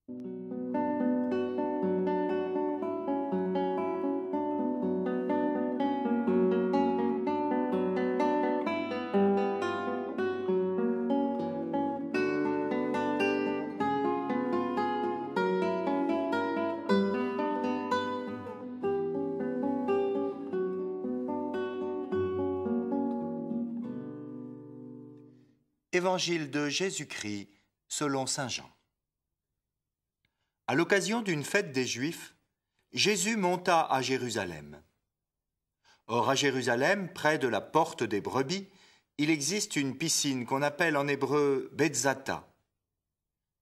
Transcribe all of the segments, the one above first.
Évangile de Jésus-Christ selon saint Jean. À l'occasion d'une fête des Juifs, Jésus monta à Jérusalem. Or à Jérusalem, près de la porte des brebis, il existe une piscine qu'on appelle en hébreu Betzata.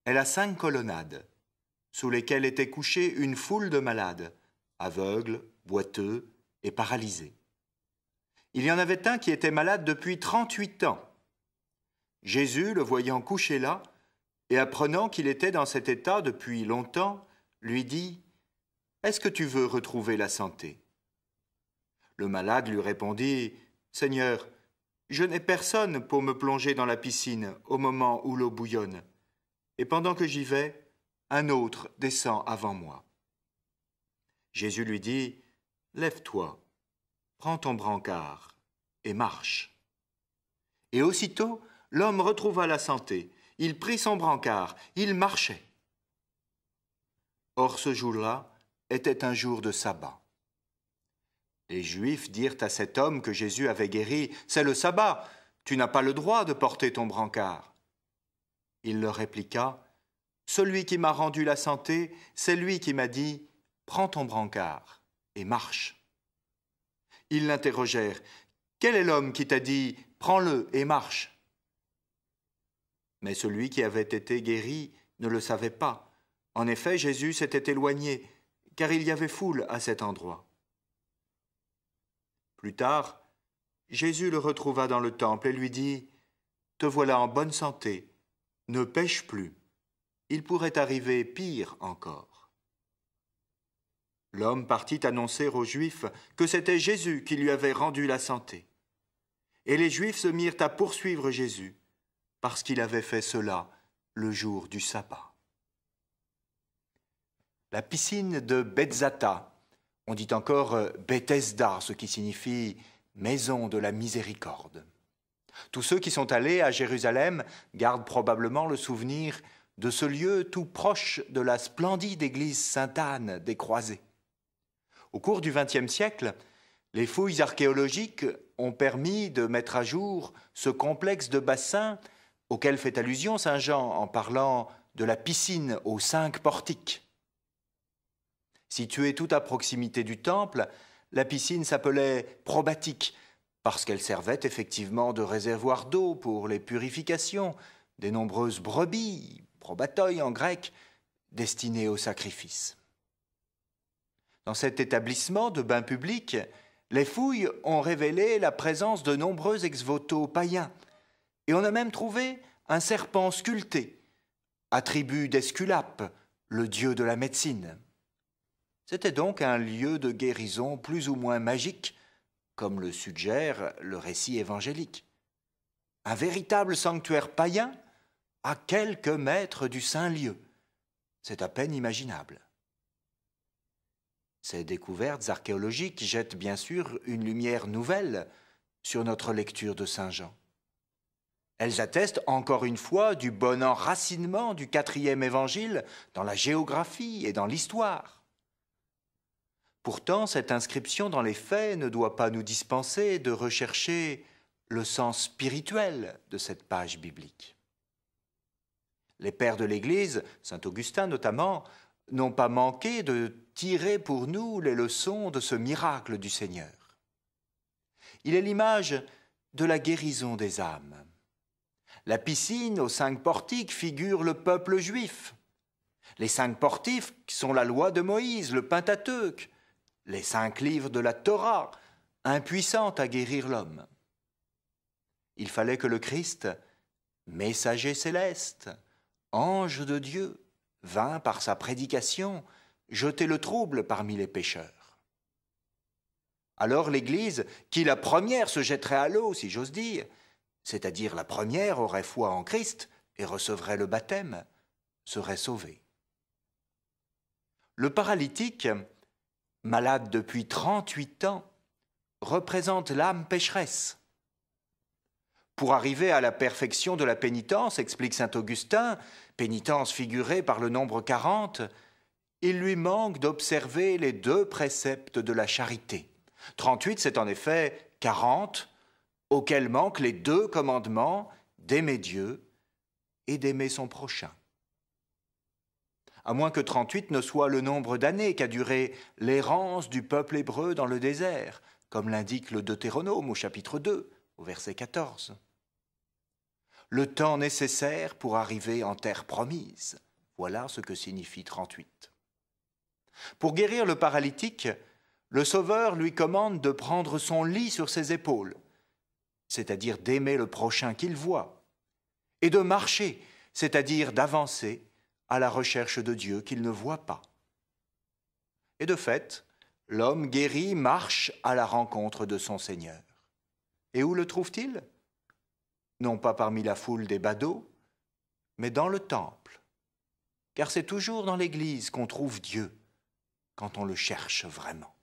Elle a 5 colonnades, sous lesquelles était couchée une foule de malades, aveugles, boiteux et paralysés. Il y en avait un qui était malade depuis 38 ans. Jésus, le voyant couché là, et apprenant qu'il était dans cet état depuis longtemps, lui dit « Est-ce que tu veux retrouver la santé ?» Le malade lui répondit « Seigneur, je n'ai personne pour me plonger dans la piscine au moment où l'eau bouillonne, et pendant que j'y vais, un autre descend avant moi. » Jésus lui dit « Lève-toi, prends ton brancard et marche. » Et aussitôt, l'homme retrouva la santé, il prit son brancard, il marchait. Or ce jour-là était un jour de sabbat. Les Juifs dirent à cet homme que Jésus avait guéri, « C'est le sabbat, tu n'as pas le droit de porter ton brancard. » Il leur répliqua, « Celui qui m'a rendu la santé, c'est lui qui m'a dit, « Prends ton brancard et marche. » Ils l'interrogèrent, « Quel est l'homme qui t'a dit, « Prends-le et marche » ?» Mais celui qui avait été guéri ne le savait pas. En effet, Jésus s'était éloigné, car il y avait foule à cet endroit. Plus tard, Jésus le retrouva dans le temple et lui dit « Te voilà en bonne santé, ne pêche plus. Il pourrait arriver pire encore. » L'homme partit annoncer aux Juifs que c'était Jésus qui lui avait rendu la santé. Et les Juifs se mirent à poursuivre Jésus, parce qu'il avait fait cela le jour du sabbat. La piscine de Betzata, on dit encore Bethesda, ce qui signifie « maison de la miséricorde ». Tous ceux qui sont allés à Jérusalem gardent probablement le souvenir de ce lieu tout proche de la splendide église Sainte-Anne des Croisés. Au cours du XXe siècle, les fouilles archéologiques ont permis de mettre à jour ce complexe de bassins auquel fait allusion saint Jean en parlant de la piscine aux 5 portiques. Située tout à proximité du temple, la piscine s'appelait probatique parce qu'elle servait effectivement de réservoir d'eau pour les purifications des nombreuses brebis, probatoi en grec, destinées au sacrifice. Dans cet établissement de bains publics, les fouilles ont révélé la présence de nombreux ex-voto païens, et on a même trouvé un serpent sculpté, attribut d'Esculape, le dieu de la médecine. C'était donc un lieu de guérison plus ou moins magique, comme le suggère le récit évangélique. Un véritable sanctuaire païen à quelques mètres du saint lieu. C'est à peine imaginable. Ces découvertes archéologiques jettent bien sûr une lumière nouvelle sur notre lecture de saint Jean. Elles attestent encore une fois du bon enracinement du 4e évangile dans la géographie et dans l'histoire. Pourtant, cette inscription dans les faits ne doit pas nous dispenser de rechercher le sens spirituel de cette page biblique. Les pères de l'Église, saint Augustin notamment, n'ont pas manqué de tirer pour nous les leçons de ce miracle du Seigneur. Il est l'image de la guérison des âmes. La piscine aux 5 portiques figure le peuple juif. Les 5 portiques sont la loi de Moïse, le Pentateuque, les 5 livres de la Torah, impuissantes à guérir l'homme. Il fallait que le Christ, messager céleste, ange de Dieu, vint par sa prédication jeter le trouble parmi les pécheurs. Alors l'Église, qui la première se jetterait à l'eau, si j'ose dire, c'est-à-dire la première aurait foi en Christ et recevrait le baptême, serait sauvée. Le paralytique, malade depuis 38 ans, représente l'âme pécheresse. Pour arriver à la perfection de la pénitence, explique saint Augustin, pénitence figurée par le nombre 40, il lui manque d'observer les 2 préceptes de la charité. 38, c'est en effet 40, auxquels manquent les 2 commandements d'aimer Dieu et d'aimer son prochain. À moins que 38 ne soit le nombre d'années qu'a duré l'errance du peuple hébreu dans le désert, comme l'indique le Deutéronome au chapitre 2, au verset 14. Le temps nécessaire pour arriver en terre promise, voilà ce que signifie 38. Pour guérir le paralytique, le Sauveur lui commande de prendre son lit sur ses épaules, c'est-à-dire d'aimer le prochain qu'il voit, et de marcher, c'est-à-dire d'avancer à la recherche de Dieu qu'il ne voit pas. Et de fait, l'homme guéri marche à la rencontre de son Seigneur. Et où le trouve-t-il? Non pas parmi la foule des badauds, mais dans le temple. Car c'est toujours dans l'Église qu'on trouve Dieu, quand on le cherche vraiment.